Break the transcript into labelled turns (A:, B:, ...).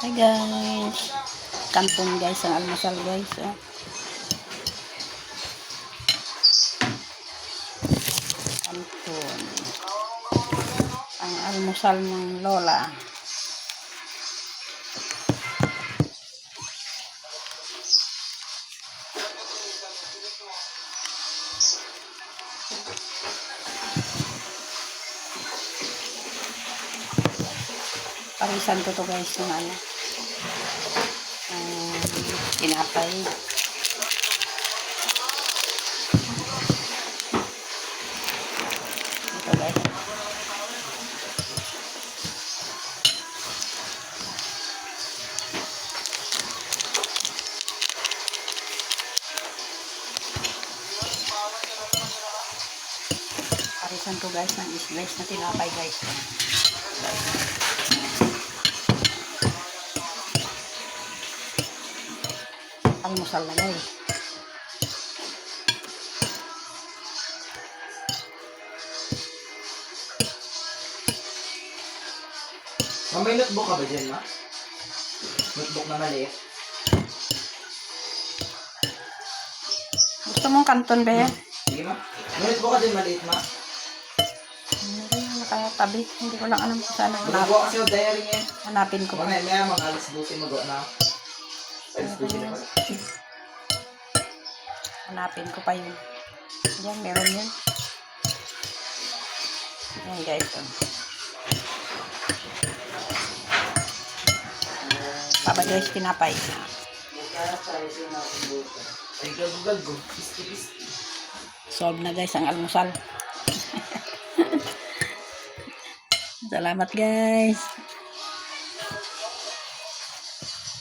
A: Hi guys. Kanton guys ang almusal guys. Oh. Kanton. Ang almusal ng lola. Parisan ko to guys ng ano. Tinapay. Ito guys. Parisan ko guys ng slice na tinapay guys. Almusal na guys.
B: May notebook ka ba dyan, ma? Notebook na maliit.
A: Gusto mong kanton ba yan?
B: Sige, ma. May notebook ka din maliit, ma.
A: Hindi, nakatabi. Hindi ko lang alam kung saan ang
B: Notebook kasi yung diary niya.
A: hanapin ko.
B: Mga may mga alas 12 magawa na. Alas 12 na pala.
A: Hanapin ko pa yun. Diyan, meron yun. Ayan guys. Papa guys, tinapay.
B: Ay, gago. Pisti.
A: Solve na guys ang almusal. Salamat guys.